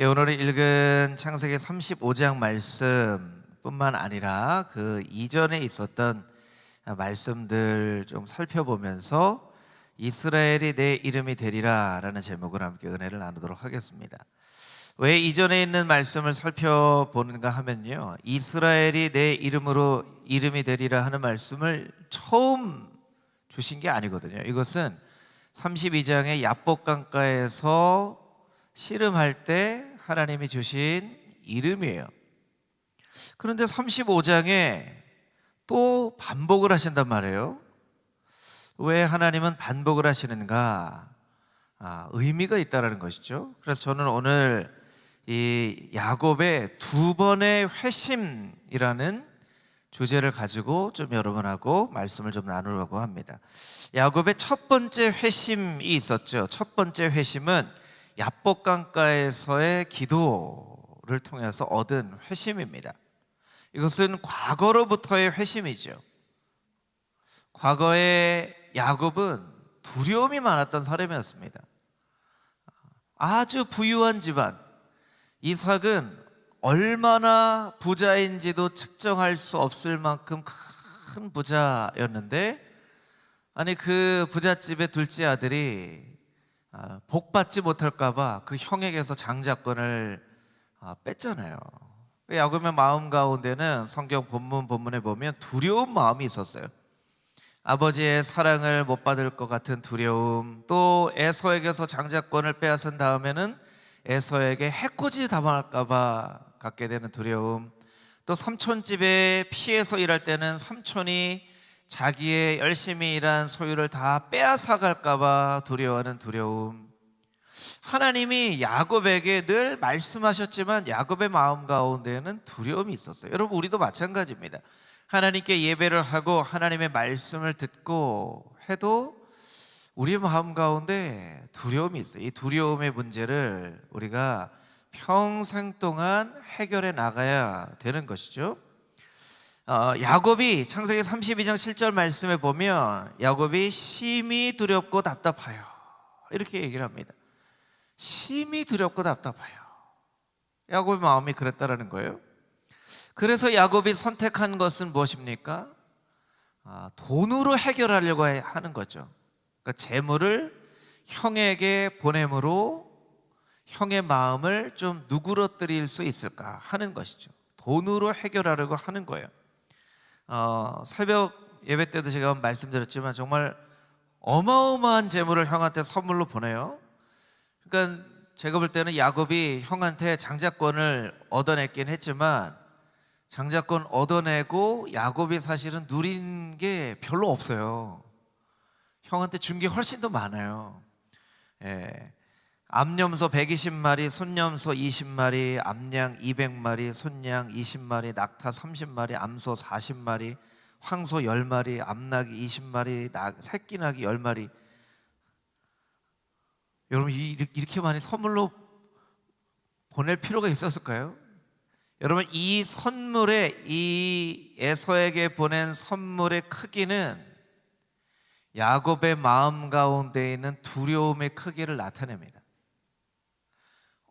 오늘 읽은 창세기 35장 말씀뿐만 아니라 그 이전에 있었던 말씀들 좀 살펴보면서 이스라엘이 내 이름이 되리라 라는 제목으로 함께 은혜를 나누도록 하겠습니다. 왜 이전에 있는 말씀을 살펴보는가 하면요, 이스라엘이 내 이름이 되리라 하는 말씀을 처음 주신 게 아니거든요. 이것은 32장의 야복강가에서 씨름할 때 하나님이 주신 이름이에요. 그런데 35장에 또 반복을 하신단 말이에요. 왜 하나님은 반복을 하시는가? 의미가 있다는 것이죠. 그래서 저는 오늘 이 야곱의 두 번의 회심이라는 주제를 가지고 좀 여러분하고 말씀을 좀 나누려고 합니다. 야곱의 첫 번째 회심이 있었죠. 첫 번째 회심은 야복강가에서의 기도를 통해서 얻은 회심입니다. 이것은 과거로부터의 회심이죠. 과거에 야곱은 두려움이 많았던 사람이었습니다. 아주 부유한 집안, 이삭은 얼마나 부자인지도 측정할 수 없을 만큼 큰 부자였는데, 아니 그 부잣집의 둘째 아들이 복 받지 못할까봐 그 형에게서 장자권을 뺐잖아요. 야곱의 마음 가운데는 성경 본문에 보면 두려운 마음이 있었어요. 아버지의 사랑을 못 받을 것 같은 두려움, 또 에서에게서 장자권을 빼앗은 다음에는 에서에게 해코지 당할까봐 갖게 되는 두려움, 또 삼촌 집에 피해서 일할 때는 삼촌이 자기의 열심히 일한 소유를 다 빼앗아 갈까봐 두려워하는 두려움. 하나님이 야곱에게 늘 말씀하셨지만 야곱의 마음 가운데에는 두려움이 있었어요. 여러분, 우리도 마찬가지입니다. 하나님께 예배를 하고 하나님의 말씀을 듣고 해도 우리의 마음 가운데 두려움이 있어요. 이 두려움의 문제를 우리가 평생 동안 해결해 나가야 되는 것이죠. 야곱이 창세기 32장 7절 말씀에 보면 야곱이 심히 두렵고 답답하여, 이렇게 얘기를 합니다. 심히 두렵고 답답하여. 야곱의 마음이 그랬다라는 거예요. 그래서 야곱이 선택한 것은 무엇입니까? 돈으로 해결하려고 하는 거죠. 그러니까 재물을 형에게 보냄으로 형의 마음을 좀 누그러뜨릴 수 있을까 하는 것이죠. 돈으로 해결하려고 하는 거예요. 새벽 예배 때도 제가 말씀드렸지만 정말 어마어마한 재물을 형한테 선물로 보내요. 그러니까 제가 볼 때는 야곱이 형한테 장자권을 얻어냈긴 했지만 장자권 얻어내고 야곱이 사실은 누린 게 별로 없어요. 형한테 준 게 훨씬 더 많아요. 암염소 120마리, 순염소 20마리, 암양 200마리, 순양 20마리, 낙타 30마리, 암소 40마리, 황소 10마리, 암낙이 20마리, 새끼낙이 10마리. 여러분, 이렇게 많이 선물로 보낼 필요가 있었을까요? 여러분, 이 선물에, 이 에서에게 보낸 선물의 크기는 야곱의 마음 가운데 있는 두려움의 크기를 나타냅니다.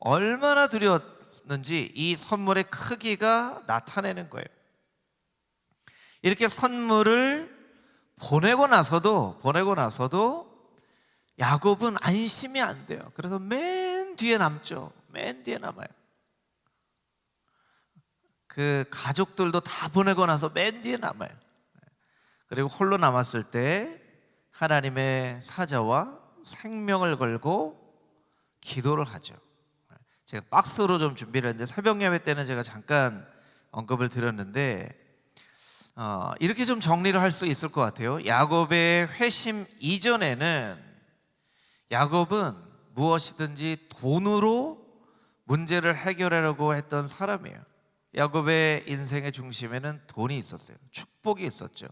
얼마나 두려웠는지 이 선물의 크기가 나타내는 거예요. 이렇게 선물을 보내고 나서도 야곱은 안심이 안 돼요. 그래서 맨 뒤에 남죠. 맨 뒤에 남아요. 그 가족들도 다 보내고 나서 맨 뒤에 남아요. 그리고 홀로 남았을 때 하나님의 사자와 생명을 걸고 기도를 하죠. 제가 박스로 좀 준비를 했는데 새벽 예배 때는 제가 잠깐 언급을 드렸는데 이렇게 좀 정리를 할 수 있을 것 같아요. 야곱의 회심 이전에는 야곱은 무엇이든지 돈으로 문제를 해결하려고 했던 사람이에요. 야곱의 인생의 중심에는 돈이 있었어요. 축복이 있었죠.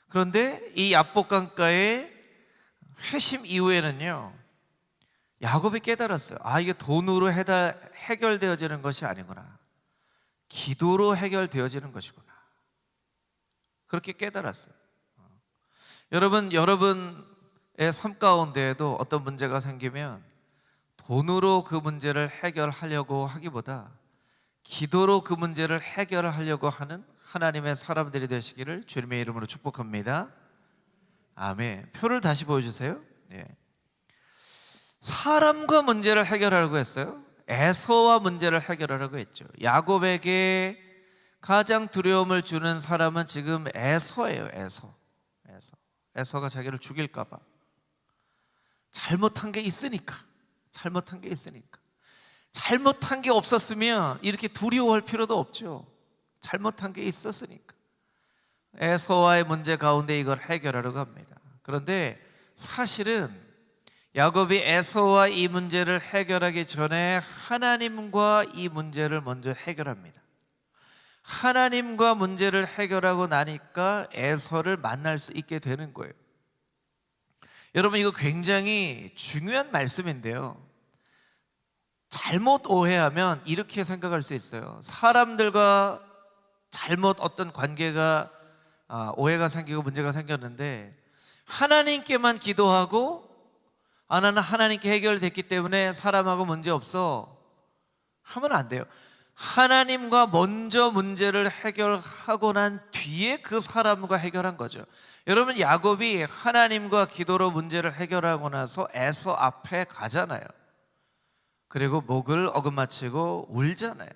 그런데 이 야복강가의 회심 이후에는요, 야곱이 깨달았어요. 이게 돈으로 해결되어지는 것이 아니구나. 기도로 해결되어지는 것이구나. 그렇게 깨달았어요. 여러분의 삶 가운데에도 어떤 문제가 생기면 돈으로 그 문제를 해결하려고 하기보다 기도로 그 문제를 해결하려고 하는 하나님의 사람들이 되시기를 주님의 이름으로 축복합니다. 아멘. 표를 다시 보여주세요. 네. 사람과 문제를 해결하려고 했어요. 에서와 문제를 해결하려고 했죠. 야곱에게 가장 두려움을 주는 사람은 지금 에서예요. 에서가 자기를 죽일까 봐. 잘못한 게 있으니까. 잘못한 게 없었으면 이렇게 두려워할 필요도 없죠. 잘못한 게 있었으니까. 에서와의 문제 가운데 이걸 해결하려고 합니다. 그런데 사실은 야곱이 에서와 이 문제를 해결하기 전에 하나님과 이 문제를 먼저 해결합니다. 하나님과 문제를 해결하고 나니까 에서를 만날 수 있게 되는 거예요. 여러분, 이거 굉장히 중요한 말씀인데요, 잘못 오해하면 이렇게 생각할 수 있어요. 사람들과 잘못 어떤 관계가 오해가 생기고 문제가 생겼는데 하나님께만 기도하고 나는 하나님께 해결됐기 때문에 사람하고 문제 없어 하면 안 돼요. 하나님과 먼저 문제를 해결하고 난 뒤에 그 사람과 해결한 거죠. 여러분, 야곱이 하나님과 기도로 문제를 해결하고 나서 에서 앞에 가잖아요. 그리고 목을 어긋맞히고 울잖아요.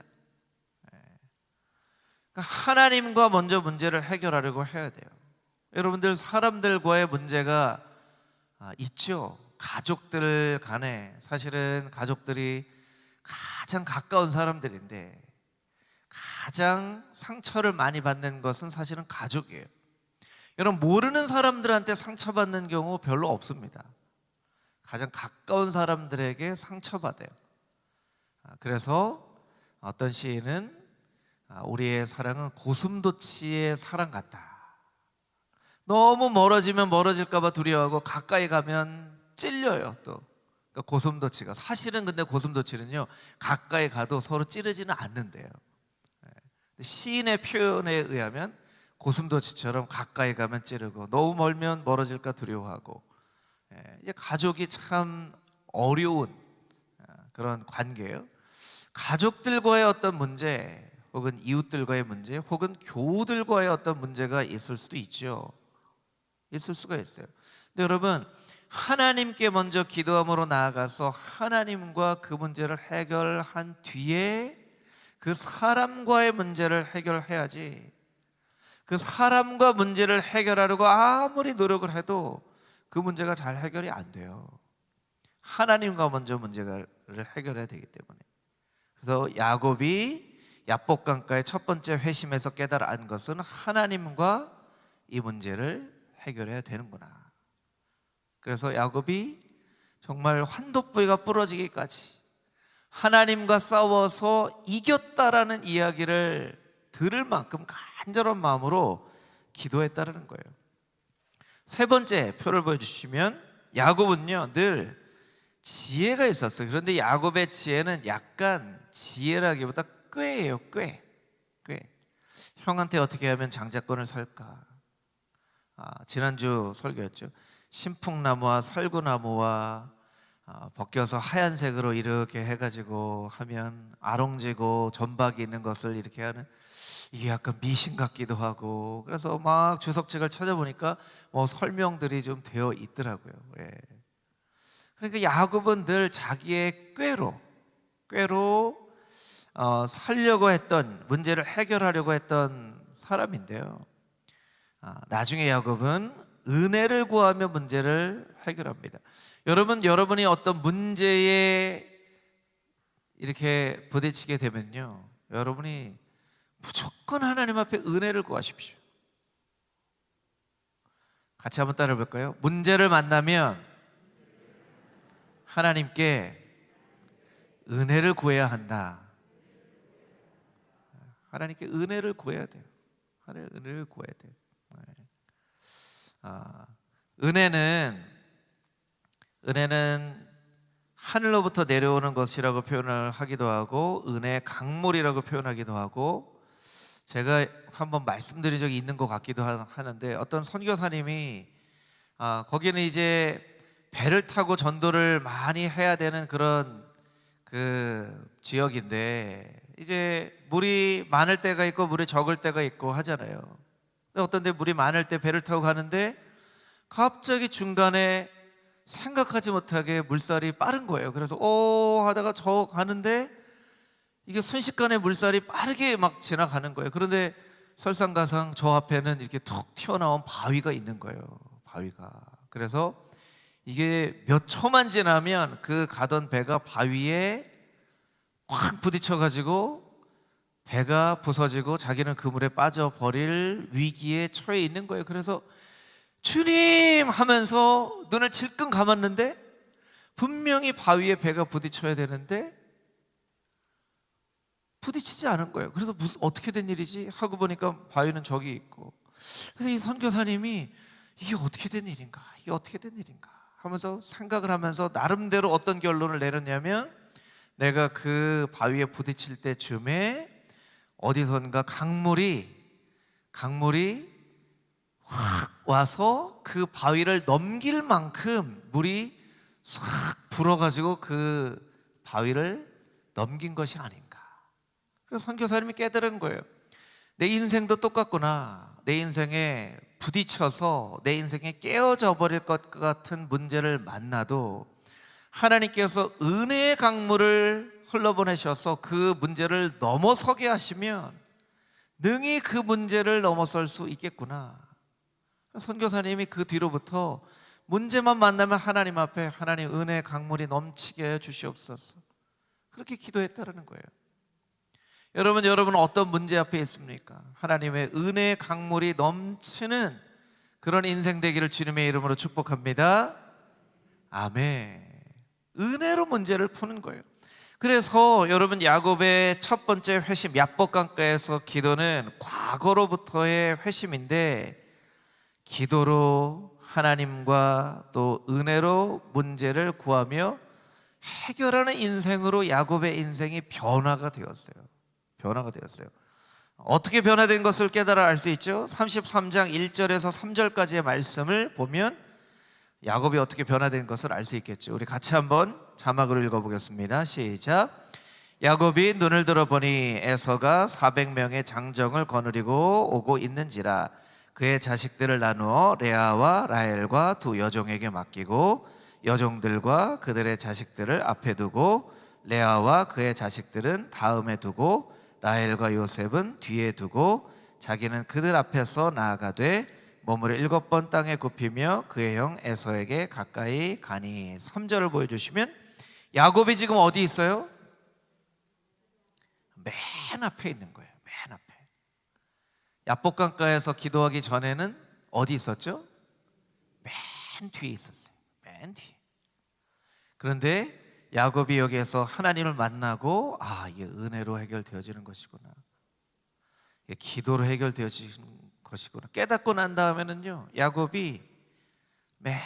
그러니까 하나님과 먼저 문제를 해결하려고 해야 돼요. 여러분들, 사람들과의 문제가 있죠. 가족들 간에 사실은 가족들이 가장 가까운 사람들인데 가장 상처를 많이 받는 것은 사실은 가족이에요. 여러분, 모르는 사람들한테 상처받는 경우 별로 없습니다. 가장 가까운 사람들에게 상처받아요. 그래서 어떤 시인은 우리의 사랑은 고슴도치의 사랑 같다. 너무 멀어지면 멀어질까 봐 두려워하고 가까이 가면 찔려요. 또 그러니까 고슴도치가 사실은, 근데 고슴도치는요 가까이 가도 서로 찌르지는 않는데요. 시인의 표현에 의하면 고슴도치처럼 가까이 가면 찌르고 너무 멀면 멀어질까 두려워하고, 이제 가족이 참 어려운 그런 관계예요. 가족들과의 어떤 문제, 혹은 이웃들과의 문제, 혹은 교우들과의 어떤 문제가 있을 수도 있죠. 있을 수가 있어요. 근데 여러분, 하나님께 먼저 기도함으로 나아가서 하나님과 그 문제를 해결한 뒤에 그 사람과의 문제를 해결해야지, 그 사람과 문제를 해결하려고 아무리 노력을 해도 그 문제가 잘 해결이 안 돼요. 하나님과 먼저 문제를 해결해야 되기 때문에. 그래서 야곱이 야복강가의 첫 번째 회심에서 깨달은 것은 하나님과 이 문제를 해결해야 되는구나. 그래서 야곱이 정말 환도뿌리가 부러지기까지 하나님과 싸워서 이겼다라는 이야기를 들을 만큼 간절한 마음으로 기도했다라는 거예요. 세 번째 표를 보여주시면, 야곱은요 늘 지혜가 있었어요. 그런데 야곱의 지혜는 약간 지혜라기보다 꾀예요. 꾀. 형한테 어떻게 하면 장자권을 살까. 지난주 설교였죠. 신풍나무와 설구나무와 벗겨서 하얀색으로 이렇게 해가지고 하면 아롱지고 점박이 있는 것을 이렇게 하는, 이게 약간 미신 같기도 하고, 그래서 막 주석책을 찾아보니까 뭐 설명들이 좀 되어 있더라고요. 그러니까 야곱은 늘 자기의 꾀로 살려고 했던, 문제를 해결하려고 했던 사람인데요, 나중에 야곱은 은혜를 구하며 문제를 해결합니다. 여러분, 여러분이 어떤 문제에 이렇게 부딪히게 되면요, 여러분이 무조건 하나님 앞에 은혜를 구하십시오. 같이 한번 따라해 볼까요? 문제를 만나면 하나님께 은혜를 구해야 한다. 하나님께 은혜를 구해야 돼요. 하나님께 은혜를 구해야 돼요. 은혜는 하늘로부터 내려오는 것이라고 표현을 하기도 하고, 은혜의 강물이라고 표현하기도 하고, 제가 한번 말씀드린 적이 있는 것 같기도 하는데, 어떤 선교사님이 거기는 이제 배를 타고 전도를 많이 해야 되는 그런 그 지역인데, 이제 물이 많을 때가 있고 물이 적을 때가 있고 하잖아요. 근데 어떤 데 물이 많을 때 배를 타고 가는데 갑자기 중간에 생각하지 못하게 물살이 빠른 거예요. 그래서 하다가 저 가는데 이게 순식간에 물살이 빠르게 막 지나가는 거예요. 그런데 설상가상 저 앞에는 이렇게 툭 튀어나온 바위가 있는 거예요. 바위가. 그래서 이게 몇 초만 지나면 그 가던 배가 바위에 확 부딪혀가지고 배가 부서지고 자기는 그 물에 빠져버릴 위기에 처해 있는 거예요. 그래서 주님 하면서 눈을 질끈 감았는데 분명히 바위에 배가 부딪혀야 되는데 부딪히지 않은 거예요. 그래서 무슨 어떻게 된 일이지 하고 보니까 바위는 저기 있고, 그래서 이 선교사님이 이게 어떻게 된 일인가, 이게 어떻게 된 일인가 하면서 생각을 하면서 나름대로 어떤 결론을 내렸냐면, 내가 그 바위에 부딪힐 때쯤에 어디선가 강물이 확 와서 그 바위를 넘길 만큼 물이 싹 불어가지고 그 바위를 넘긴 것이 아닌가. 그래서 선교사님이 깨달은 거예요. 내 인생도 똑같구나. 내 인생에 부딪혀서 내 인생에 깨어져 버릴 것 같은 문제를 만나도 하나님께서 은혜의 강물을 흘러보내셔서 그 문제를 넘어서게 하시면 능히 그 문제를 넘어설 수 있겠구나. 선교사님이 그 뒤로부터 문제만 만나면 하나님 앞에 하나님 은혜의 강물이 넘치게 해 주시옵소서, 그렇게 기도했다는 거예요. 여러분은 어떤 문제 앞에 있습니까? 하나님의 은혜의 강물이 넘치는 그런 인생 되기를 주님의 이름으로 축복합니다. 아멘. 은혜로 문제를 푸는 거예요. 그래서 여러분, 야곱의 첫 번째 회심, 야복강가에서 기도는 과거로부터의 회심인데, 기도로 하나님과 또 은혜로 문제를 구하며 해결하는 인생으로 야곱의 인생이 변화가 되었어요. 어떻게 변화된 것을 깨달아 알 수 있죠? 33장 1절에서 3절까지의 말씀을 보면 야곱이 어떻게 변화된 것을 알 수 있겠죠. 우리 같이 한번 자막으로 읽어보겠습니다. 시작. 야곱이 눈을 들어보니 에서가 400명의 장정을 거느리고 오고 있는지라. 그의 자식들을 나누어 레아와 라헬과 두 여종에게 맡기고 여종들과 그들의 자식들을 앞에 두고 레아와 그의 자식들은 다음에 두고 라헬과 요셉은 뒤에 두고 자기는 그들 앞에서 나아가되 몸을 7번 땅에 굽히며 그의 형 에서에게 가까이 가니. 3절을 보여주시면 야곱이 지금 어디 있어요? 맨 앞에 있는 거예요. 맨 앞에. 야복강가에서 기도하기 전에는 어디 있었죠? 맨 뒤에 있었어요. 맨 뒤에. 그런데 야곱이 여기에서 하나님을 만나고, 이게 은혜로 해결되어지는 것이구나, 이게 기도로 해결되어지는 것이구나 깨닫고 난 다음에는요, 야곱이 맨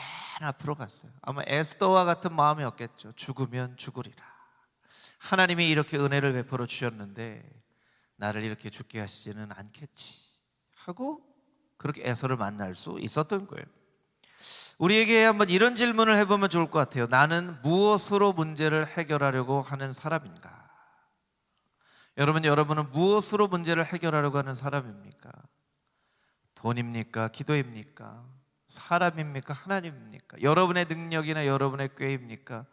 앞으로 갔어요. 아마 에스더와 같은 마음이었겠죠. 죽으면 죽으리라, 하나님이 이렇게 은혜를 베풀어 주셨는데 나를 이렇게 죽게 하시지는 않겠지 하고 그렇게 에서를 만날 수 있었던 거예요. 우리에게 한번 이런 질문을 해보면 좋을 것 같아요. 나는 무엇으로 문제를 해결하려고 하는 사람인가? 여러분은 무엇으로 문제를 해결하려고 하는 사람입니까? 돈입니까? 기도입니까? 사람입니까? 하나님입니까? 여러분의 능력이나 여러분의 꾀입니까?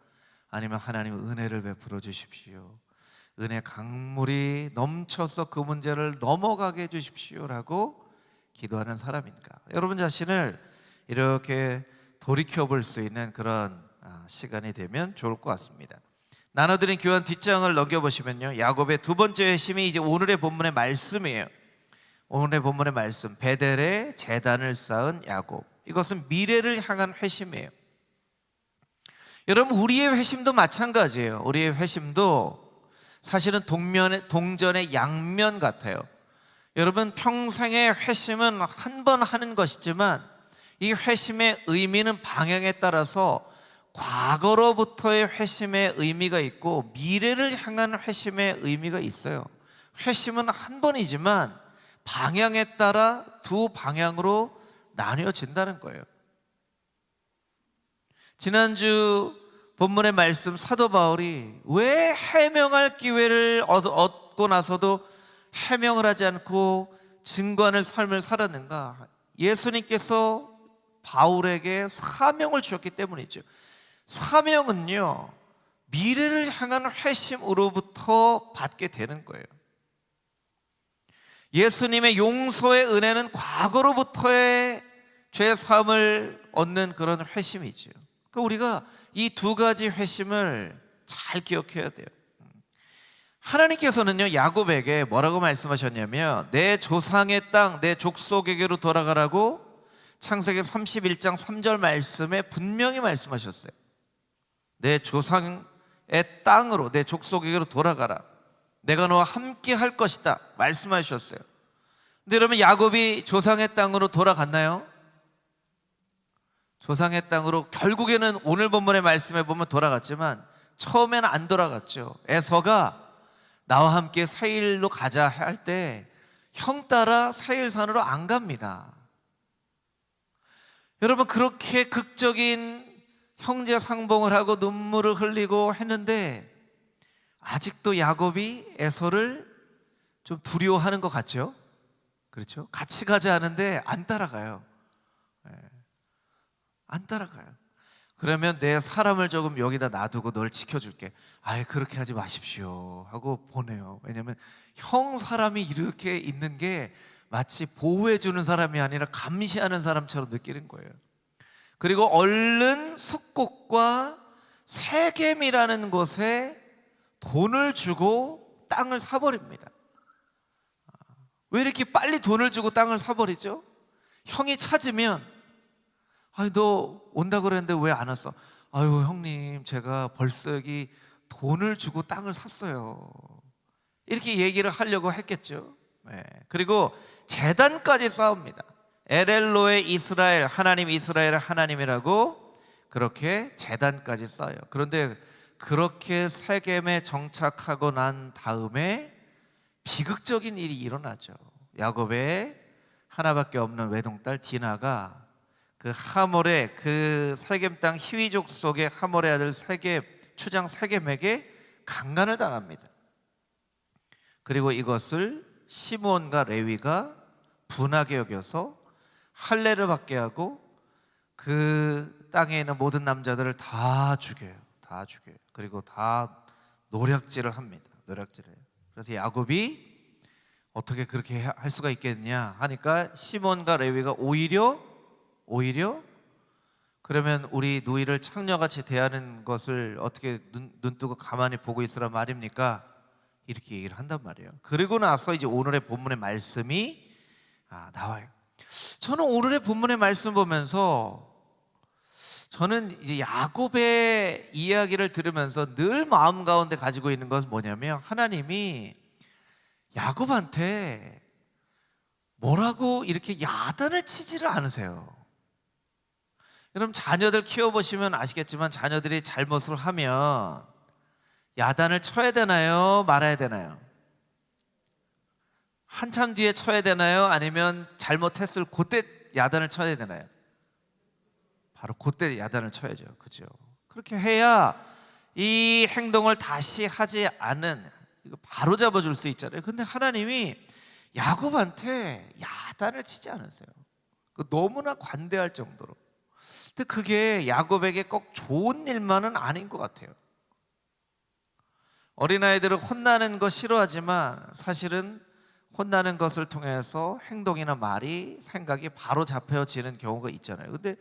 아니면 하나님 은혜를 베풀어 주십시오, 은혜 강물이 넘쳐서 그 문제를 넘어가게 해주십시오라고 기도하는 사람인가? 여러분 자신을 이렇게 돌이켜 볼 수 있는 그런 시간이 되면 좋을 것 같습니다. 나눠드린 교환 뒷장을 넘겨보시면요, 야곱의 두 번째 회심이 이제 오늘의 본문의 말씀이에요. 오늘의 본문의 말씀, 베델에 제단을 쌓은 야곱. 이것은 미래를 향한 회심이에요. 여러분, 우리의 회심도 마찬가지예요. 우리의 회심도 사실은 동전의 양면 같아요. 여러분, 평생의 회심은 한 번 하는 것이지만 이 회심의 의미는 방향에 따라서 과거로부터의 회심의 의미가 있고 미래를 향한 회심의 의미가 있어요. 회심은 한 번이지만 방향에 따라 두 방향으로 나뉘어진다는 거예요. 지난주 본문의 말씀, 사도 바울이 왜 해명할 기회를 얻고 나서도 해명을 하지 않고 증거하는 삶을 살았는가? 예수님께서 바울에게 사명을 주셨기 때문이죠. 사명은요, 미래를 향한 회심으로부터 받게 되는 거예요. 예수님의 용서의 은혜는 과거로부터의 죄 사함을 얻는 그런 회심이죠. 그러니까 우리가 이 두 가지 회심을 잘 기억해야 돼요. 하나님께서는요, 야곱에게 뭐라고 말씀하셨냐면 내 조상의 땅, 내 족속에게로 돌아가라고 창세기 31장 3절 말씀에 분명히 말씀하셨어요. 내 조상의 땅으로, 내 족속에게로 돌아가라. 내가 너와 함께 할 것이다 말씀하셨어요. 근데 여러분, 야곱이 조상의 땅으로 돌아갔나요? 조상의 땅으로 결국에는 오늘 본문의 말씀에 보면 돌아갔지만 처음에는 안 돌아갔죠. 에서가 나와 함께 세일로 가자 할 때 형 따라 세일산으로 안 갑니다. 여러분, 그렇게 극적인 형제 상봉을 하고 눈물을 흘리고 했는데 아직도 야곱이 에서를 좀 두려워하는 것 같죠? 그렇죠? 같이 가자 하는데 안 따라가요. 안 따라가요. 그러면 내 사람을 조금 여기다 놔두고 널 지켜줄게. 아예 그렇게 하지 마십시오 하고 보내요. 왜냐하면 형 사람이 이렇게 있는 게 마치 보호해주는 사람이 아니라 감시하는 사람처럼 느끼는 거예요. 그리고 얼른 숙곡과 세겜이라는 곳에 돈을 주고 땅을 사버립니다. 왜 이렇게 빨리 돈을 주고 땅을 사버리죠? 형이 찾으면 아니 너 온다 그랬는데 왜 안 왔어? 아유 형님, 제가 벌써 여기 돈을 주고 땅을 샀어요. 이렇게 얘기를 하려고 했겠죠. 네. 그리고 제단까지 쌓습니다. 엘엘로의 이스라엘, 하나님 이스라엘 하나님이라고 그렇게 제단까지 쌓아요. 그런데 그렇게 세겜에 정착하고 난 다음에 비극적인 일이 일어나죠. 야곱의 하나밖에 없는 외동딸 디나가 그 하몰의 그 세겜 땅 히위족 속의 하몰의 아들 세겜 추장 세겜에게 강간을 당합니다. 그리고 이것을 시므온과 레위가 분하게 여겨서 할례를 받게 하고 그 땅에 있는 모든 남자들을 다 죽여요. 다 죽여요. 그리고 다 노략질을 합니다. 노략질을 해요. 그래서 야곱이 어떻게 그렇게 할 수가 있겠냐 하니까 시몬과 레위가 오히려 그러면 우리 누이를 창녀같이 대하는 것을 어떻게 눈뜨고 가만히 보고 있으란 말입니까? 이렇게 얘기를 한단 말이에요. 그리고 나서 이제 오늘의 본문의 말씀이 나와요. 저는 오늘의 본문의 말씀 보면서 저는 이제 야곱의 이야기를 들으면서 늘 마음 가운데 가지고 있는 것은 뭐냐면 하나님이 야곱한테 뭐라고 이렇게 야단을 치지를 않으세요. 여러분, 자녀들 키워보시면 아시겠지만 자녀들이 잘못을 하면 야단을 쳐야 되나요? 말아야 되나요? 한참 뒤에 쳐야 되나요? 아니면 잘못했을 그때 야단을 쳐야 되나요? 바로 그때 야단을 쳐야죠. 그죠? 그렇게 해야 이 행동을 다시 하지 않은, 이거 바로 잡아줄 수 있잖아요. 근데 하나님이 야곱한테 야단을 치지 않으세요. 너무나 관대할 정도로. 근데 그게 야곱에게 꼭 좋은 일만은 아닌 것 같아요. 어린아이들은 혼나는 거 싫어하지만 사실은 혼나는 것을 통해서 행동이나 말이, 생각이 바로 잡혀지는 경우가 있잖아요. 근데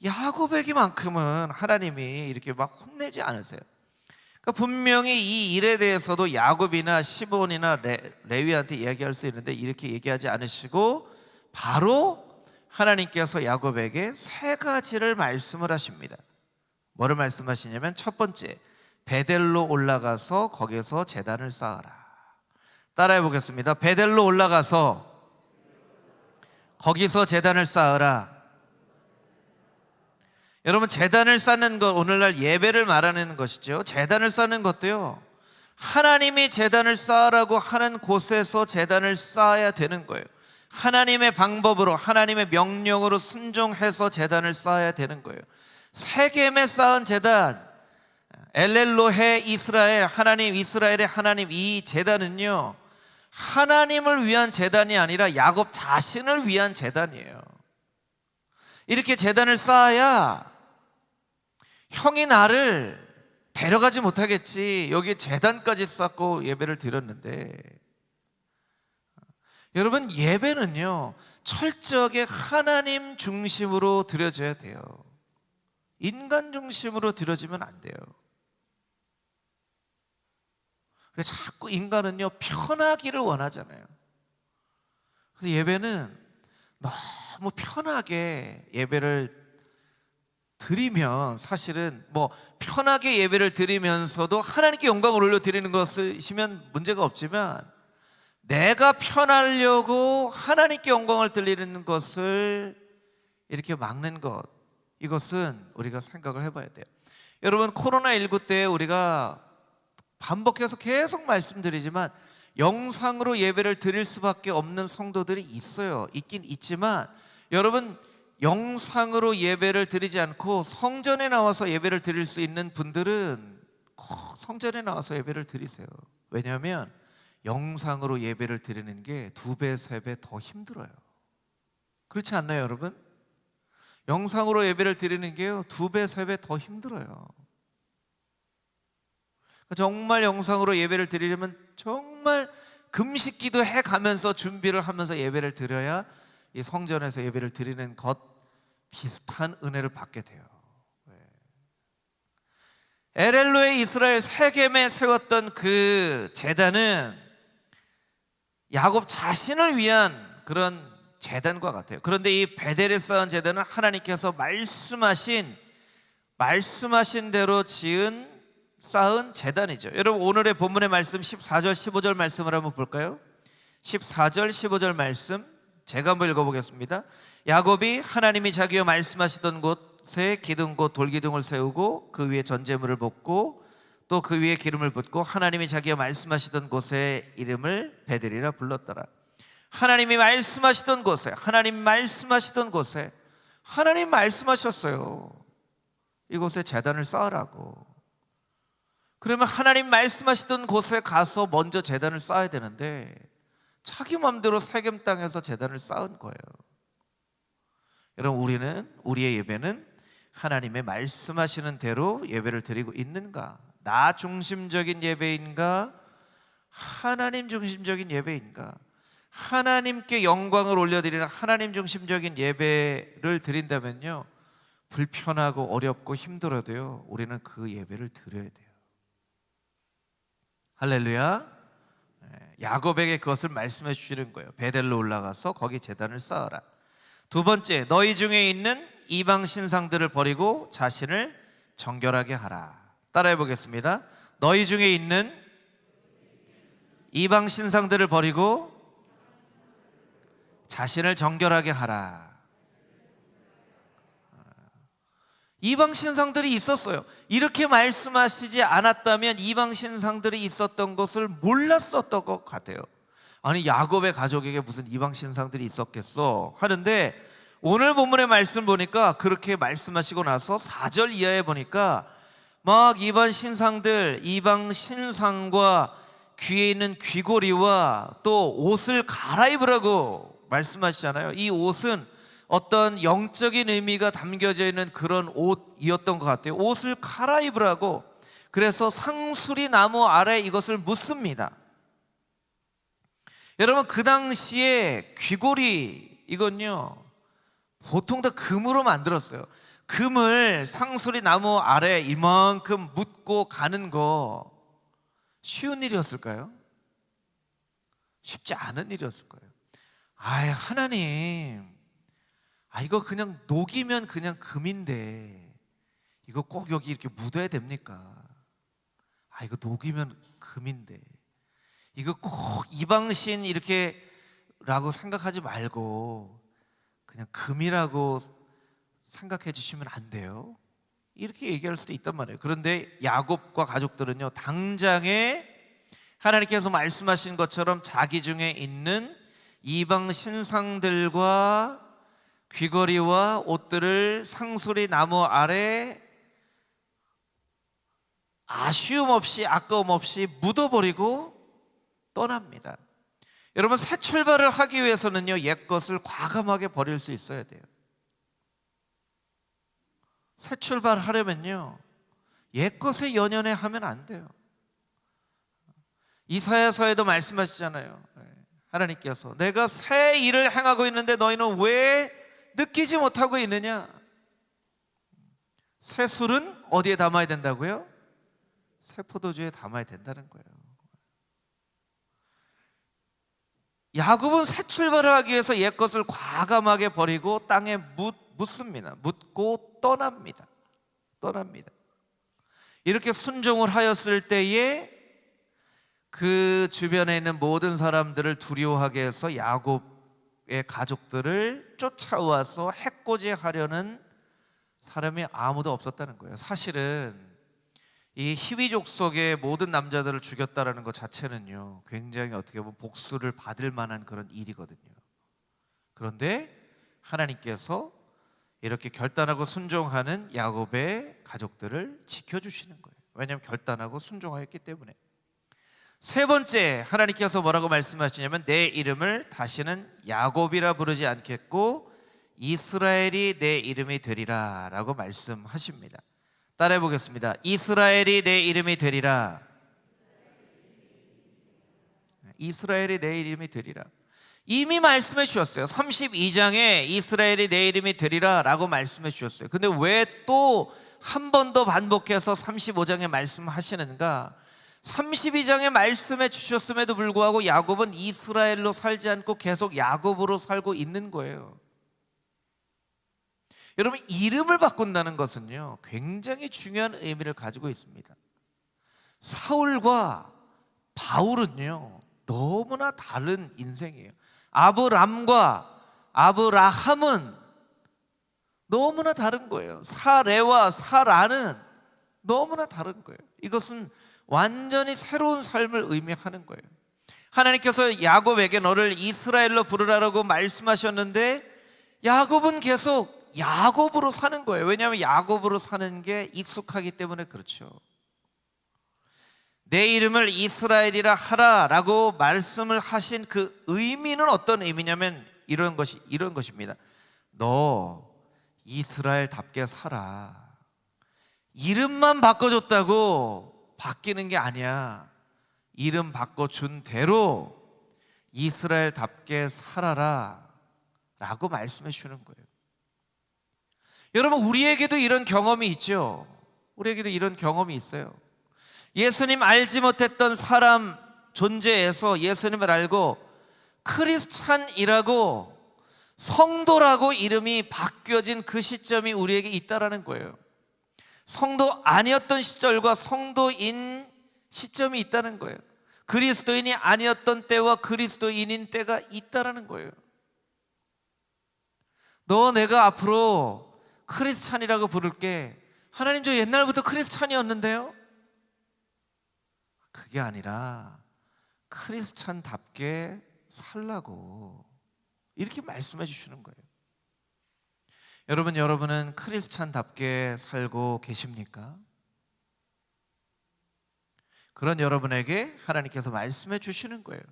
야곱에게만큼은 하나님이 이렇게 막 혼내지 않으세요. 그러니까 분명히 이 일에 대해서도 야곱이나 시몬이나 레위한테 이야기할 수 있는데 이렇게 얘기하지 않으시고 바로 하나님께서 야곱에게 세 가지를 말씀을 하십니다. 뭐를 말씀하시냐면 첫 번째, 베델로 올라가서 거기서 제단을 쌓아라. 따라해 보겠습니다. 베델로 올라가서 거기서 제단을 쌓으라. 여러분, 제단을 쌓는 것, 오늘날 예배를 말하는 것이죠. 제단을 쌓는 것도요, 하나님이 제단을 쌓으라고 하는 곳에서 제단을 쌓아야 되는 거예요. 하나님의 방법으로, 하나님의 명령으로 순종해서 제단을 쌓아야 되는 거예요. 세겜에 쌓은 제단, 엘렐로헤 이스라엘, 하나님 이스라엘의 하나님, 이 제단은요 하나님을 위한 제단이 아니라 야곱 자신을 위한 제단이에요. 이렇게 제단을 쌓아야 형이 나를 데려가지 못하겠지, 여기 제단까지 쌓고 예배를 드렸는데, 여러분 예배는요 철저하게 하나님 중심으로 드려져야 돼요. 인간 중심으로 드려지면 안 돼요. 그래서 자꾸 인간은요 편하기를 원하잖아요. 그래서 예배는 너무 편하게 예배를 드리면, 사실은 뭐 편하게 예배를 드리면서도 하나님께 영광을 올려드리는 것이면 문제가 없지만, 내가 편하려고 하나님께 영광을 드리는 것을 이렇게 막는 것, 이것은 우리가 생각을 해봐야 돼요. 여러분 코로나19 때 우리가 반복해서 계속 말씀드리지만 영상으로 예배를 드릴 수밖에 없는 성도들이 있어요. 있긴 있지만 여러분, 영상으로 예배를 드리지 않고 성전에 나와서 예배를 드릴 수 있는 분들은 꼭 성전에 나와서 예배를 드리세요. 왜냐하면 영상으로 예배를 드리는 게 2배, 3배 더 힘들어요. 그렇지 않나요 여러분? 영상으로 예배를 드리는 게요 2배, 3배 더 힘들어요. 정말 영상으로 예배를 드리려면 정말 금식기도 해가면서 준비를 하면서 예배를 드려야 이 성전에서 예배를 드리는 것 비슷한 은혜를 받게 돼요. 엘렐로의 이스라엘 세겜에 세웠던 그 제단은 야곱 자신을 위한 그런 제단과 같아요. 그런데 이 베델에 쌓은 제단은 하나님께서 말씀하신 대로 쌓은 제단이죠. 여러분 오늘의 본문의 말씀 14절 15절 말씀을 한번 볼까요? 14절 15절 말씀 제가 한번 읽어보겠습니다. 야곱이 하나님이 자기와 말씀하시던 곳에 기둥 곧 돌기둥을 세우고 그 위에 전제물을 볶고 또 그 위에 기름을 붓고 하나님이 자기와 말씀하시던 곳의 이름을 베델이라 불렀더라. 하나님이 말씀하시던 곳에, 하나님 말씀하셨어요. 이곳에 제단을 쌓으라고. 그러면 하나님 말씀하시던 곳에 가서 먼저 제단을 쌓아야 되는데 자기 마음대로 세겜 땅에서 제단을 쌓은 거예요. 여러분 우리의 예배는 하나님의 말씀하시는 대로 예배를 드리고 있는가? 나 중심적인 예배인가? 하나님 중심적인 예배인가? 하나님께 영광을 올려드리는 하나님 중심적인 예배를 드린다면요 불편하고 어렵고 힘들어도요 우리는 그 예배를 드려야 돼요. 할렐루야. 야곱에게 그것을 말씀해 주시는 거예요. 베델로 올라가서 거기 제단을 쌓아라. 두 번째, 너희 중에 있는 이방 신상들을 버리고 자신을 정결하게 하라. 따라해 보겠습니다. 너희 중에 있는 이방 신상들을 버리고 자신을 정결하게 하라. 이방 신상들이 있었어요. 이렇게 말씀하시지 않았다면 이방 신상들이 있었던 것을 몰랐었던 것 같아요. 아니 야곱의 가족에게 무슨 이방 신상들이 있었겠어 하는데, 오늘 본문의 말씀 보니까 그렇게 말씀하시고 나서 4절 이하에 보니까 막 이방 신상과 귀에 있는 귀고리와 또 옷을 갈아입으라고 말씀하시잖아요. 이 옷은 어떤 영적인 의미가 담겨져 있는 그런 옷이었던 것 같아요. 옷을 갈아입으라고. 그래서 상수리 나무 아래 이것을 묻습니다. 여러분 그 당시에 귀고리 이건요 보통 다 금으로 만들었어요. 금을 상수리 나무 아래 이만큼 묻고 가는 거 쉬운 일이었을까요? 쉽지 않은 일이었을 거예요. 하나님, 이거 그냥 녹이면 그냥 금인데 이거 꼭 여기 이렇게 묻어야 됩니까? 이거 녹이면 금인데 이거 꼭 이방신 이렇게 라고 생각하지 말고 그냥 금이라고 생각해 주시면 안 돼요? 이렇게 얘기할 수도 있단 말이에요. 그런데 야곱과 가족들은요 당장에 하나님께서 말씀하신 것처럼 자기 중에 있는 이방 신상들과 귀걸이와 옷들을 상수리 나무 아래 아쉬움 없이 아까움 없이 묻어버리고 떠납니다. 여러분, 새 출발을 하기 위해서는요, 옛것을 과감하게 버릴 수 있어야 돼요. 새 출발하려면요, 옛것에 연연해 하면 안 돼요. 이사야서에도 말씀하시잖아요. 하나님께서 내가 새 일을 행하고 있는데 너희는 왜 느끼지 못하고 있느냐? 새 술은 어디에 담아야 된다고요? 새 포도주에 담아야 된다는 거예요. 야곱은 새 출발을 하기 위해서 옛것을 과감하게 버리고 땅에 묻습니다. 묻고 떠납니다. 이렇게 순종을 하였을 때에 그 주변에 있는 모든 사람들을 두려워하게 해서 야곱의 가족들을 쫓아와서 해코지하려는 사람이 아무도 없었다는 거예요. 사실은 이 히위족 속의 모든 남자들을 죽였다라는 것 자체는요, 굉장히 어떻게 보면 복수를 받을 만한 그런 일이거든요. 그런데 하나님께서 이렇게 결단하고 순종하는 야곱의 가족들을 지켜주시는 거예요. 왜냐하면 결단하고 순종하였기 때문에. 세 번째, 하나님께서 뭐라고 말씀하시냐면 내 이름을 다시는 야곱이라 부르지 않겠고 이스라엘이 내 이름이 되리라 라고 말씀하십니다. 따라해 보겠습니다. 이스라엘이 내 이름이 되리라. 이스라엘이 내 이름이 되리라. 이미 말씀해 주셨어요. 32장에 이스라엘이 내 이름이 되리라 라고 말씀해 주셨어요. 근데 왜 또 한 번 더 반복해서 35장에 말씀하시는가? 32장에 말씀해 주셨음에도 불구하고 야곱은 이스라엘로 살지 않고 계속 야곱으로 살고 있는 거예요. 여러분, 이름을 바꾼다는 것은요, 굉장히 중요한 의미를 가지고 있습니다. 사울과 바울은요, 너무나 다른 인생이에요. 아브람과 아브라함은 너무나 다른 거예요. 사레와 사라는 너무나 다른 거예요. 이것은 완전히 새로운 삶을 의미하는 거예요. 하나님께서 야곱에게 너를 이스라엘로 부르라고 말씀하셨는데 야곱은 계속 야곱으로 사는 거예요. 왜냐하면 야곱으로 사는 게 익숙하기 때문에 그렇죠. 내 이름을 이스라엘이라 하라라고 말씀을 하신 그 의미는 어떤 의미냐면 이런 것입니다. 너 이스라엘답게 살아. 이름만 바꿔줬다고 바뀌는 게 아니야. 이름 바꿔준 대로 이스라엘답게 살아라 라고 말씀해 주는 거예요. 여러분, 우리에게도 이런 경험이 있죠. 우리에게도 이런 경험이 있어요. 예수님 알지 못했던 사람 존재에서 예수님을 알고 크리스찬이라고, 성도라고 이름이 바뀌어진 그 시점이 우리에게 있다라는 거예요. 성도 아니었던 시절과 성도인 시점이 있다는 거예요. 그리스도인이 아니었던 때와 그리스도인인 때가 있다라는 거예요. 너 내가 앞으로 크리스찬이라고 부를게. 하나님, 저 옛날부터 크리스찬이었는데요? 그게 아니라 크리스찬답게 살라고 이렇게 말씀해 주시는 거예요. 여러분은 크리스찬답게 살고 계십니까? 그런 여러분에게 하나님께서 말씀해 주시는 거예요.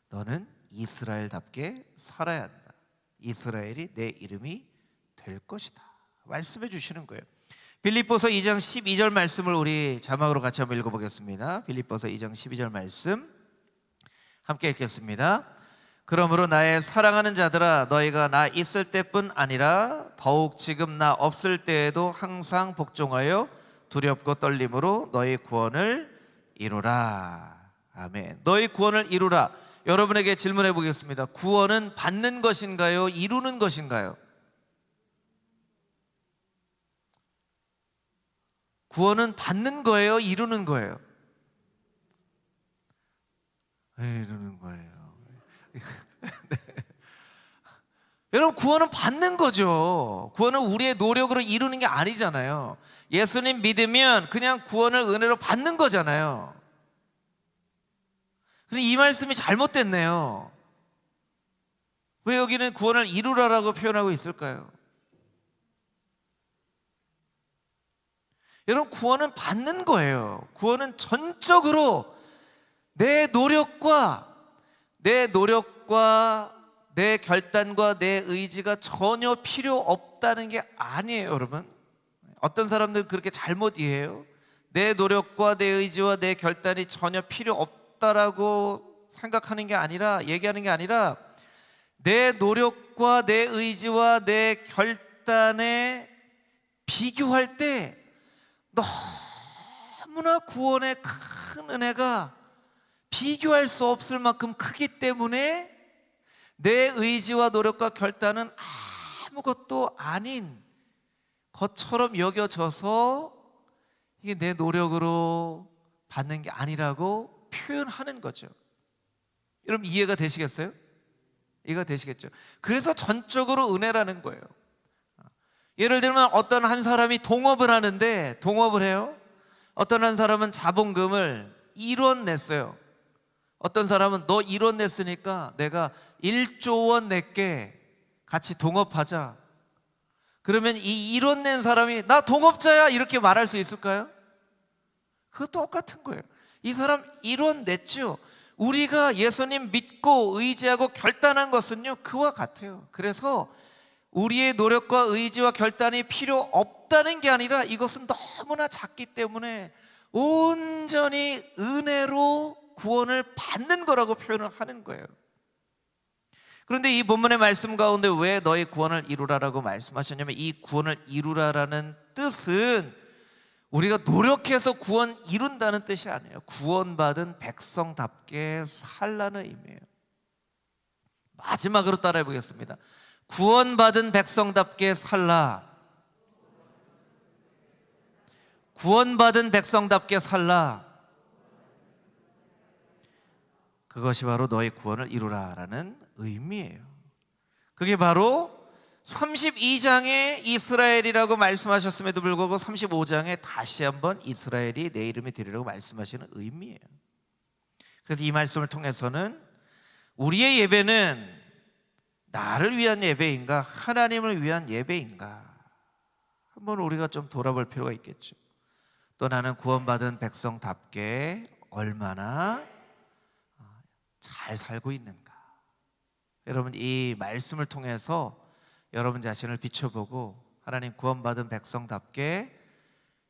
너는 이스라엘답게 살아야 한다. 이스라엘이 내 이름이 될 것이다. 말씀해 주시는 거예요. 빌립보서 2장 12절 말씀을 우리 자막으로 같이 한번 읽어보겠습니다. 빌립보서 2장 12절 말씀 함께 읽겠습니다. 그러므로 나의 사랑하는 자들아, 너희가 나 있을 때뿐 아니라 더욱 지금 나 없을 때에도 항상 복종하여 두렵고 떨림으로 너희 구원을 이루라. 아멘. 너희 구원을 이루라. 여러분에게 질문해 보겠습니다. 구원은 받는 것인가요? 이루는 것인가요? 구원은 받는 거예요? 이루는 거예요? 이루는 거예요. 네. 여러분, 구원은 받는 거죠. 구원은 우리의 노력으로 이루는 게 아니잖아요. 예수님 믿으면 그냥 구원을 은혜로 받는 거잖아요. 근데 이 말씀이 잘못됐네요. 왜 여기는 구원을 이루라라고 표현하고 있을까요? 여러분, 구원은 받는 거예요. 구원은 전적으로 내 노력과 내 결단과 내 의지가 전혀 필요 없다는 게 아니에요, 여러분. 어떤 사람들은 그렇게 잘못 이해해요. 내 노력과 내 의지와 내 결단이 전혀 필요 없다라고 생각하는 게 아니라, 얘기하는 게 아니라, 내 노력과 내 의지와 내 결단에 비교할 때 너무나 구원의 큰 은혜가 비교할 수 없을 만큼 크기 때문에 내 의지와 노력과 결단은 아무것도 아닌 것처럼 여겨져서 이게 내 노력으로 받는 게 아니라고 표현하는 거죠. 여러분, 이해가 되시겠어요? 이해가 되시겠죠? 그래서 전적으로 은혜라는 거예요. 예를 들면 어떤 한 사람이 동업을 하는데, 동업을 해요. 어떤 한 사람은 자본금을 1원 냈어요. 어떤 사람은 너 1원 냈으니까 내가 1조 원 낼게, 같이 동업하자. 그러면 이 1원 낸 사람이 나 동업자야 이렇게 말할 수 있을까요? 그거 똑같은 거예요. 이 사람 1원 냈죠. 우리가 예수님 믿고 의지하고 결단한 것은요, 그와 같아요. 그래서 우리의 노력과 의지와 결단이 필요 없다는 게 아니라 이것은 너무나 작기 때문에 온전히 은혜로 구원을 받는 거라고 표현을 하는 거예요. 그런데 이 본문의 말씀 가운데 왜 너희 구원을 이루라라고 말씀하셨냐면, 이 구원을 이루라라는 뜻은 우리가 노력해서 구원 이룬다는 뜻이 아니에요. 구원받은 백성답게 살라는 의미예요. 마지막으로 따라해 보겠습니다. 구원받은 백성답게 살라. 구원받은 백성답게 살라. 그것이 바로 너희 구원을 이루라라는 의미예요. 그게 바로 32장에 이스라엘이라고 말씀하셨음에도 불구하고 35장에 다시 한번 이스라엘이 내 이름이 되리라고 말씀하시는 의미예요. 그래서 이 말씀을 통해서는 우리의 예배는 나를 위한 예배인가, 하나님을 위한 예배인가, 한번 우리가 좀 돌아볼 필요가 있겠죠. 또 나는 구원받은 백성답게 얼마나 잘 살고 있는가. 여러분, 이 말씀을 통해서 여러분 자신을 비춰보고 하나님 구원받은 백성답게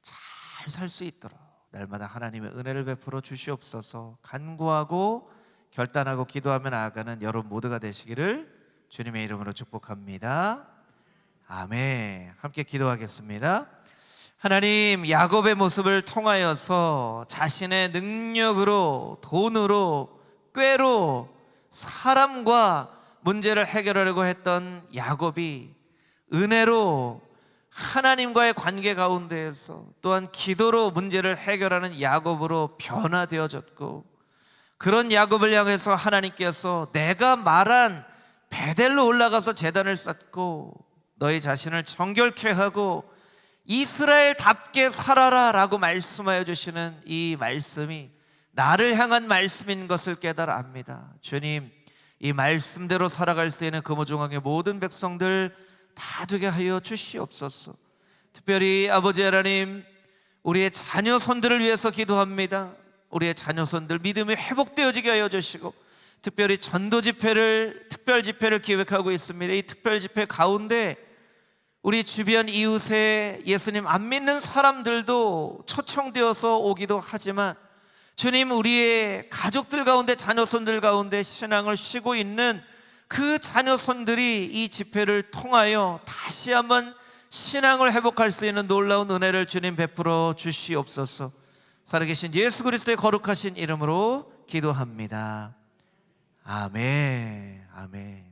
잘 살 수 있도록 날마다 하나님의 은혜를 베풀어 주시옵소서 간구하고 결단하고 기도하며 나아가는 여러분 모두가 되시기를 주님의 이름으로 축복합니다. 아멘. 함께 기도하겠습니다. 하나님, 야곱의 모습을 통하여서 자신의 능력으로, 돈으로, 꾀로 사람과 문제를 해결하려고 했던 야곱이 은혜로 하나님과의 관계 가운데에서 또한 기도로 문제를 해결하는 야곱으로 변화되어졌고, 그런 야곱을 향해서 하나님께서 내가 말한 베델로 올라가서 제단을 쌓고 너희 자신을 정결케 하고 이스라엘답게 살아라 라고 말씀하여 주시는 이 말씀이 나를 향한 말씀인 것을 깨달아 압니다. 주님, 이 말씀대로 살아갈 수 있는 금호중앙의 모든 백성들 다 되게 하여 주시옵소서. 특별히 아버지 하나님, 우리의 자녀손들을 위해서 기도합니다. 우리의 자녀손들 믿음이 회복되어지게 하여 주시고, 특별히 전도 집회를, 특별 집회를 기획하고 있습니다. 이 특별 집회 가운데 우리 주변 이웃에 예수님 안 믿는 사람들도 초청되어서 오기도 하지만, 주님, 우리의 가족들 가운데, 자녀손들 가운데 신앙을 쉬고 있는 그 자녀손들이 이 집회를 통하여 다시 한번 신앙을 회복할 수 있는 놀라운 은혜를 주님 베풀어 주시옵소서. 살아계신 예수 그리스도의 거룩하신 이름으로 기도합니다. 아멘. 아멘.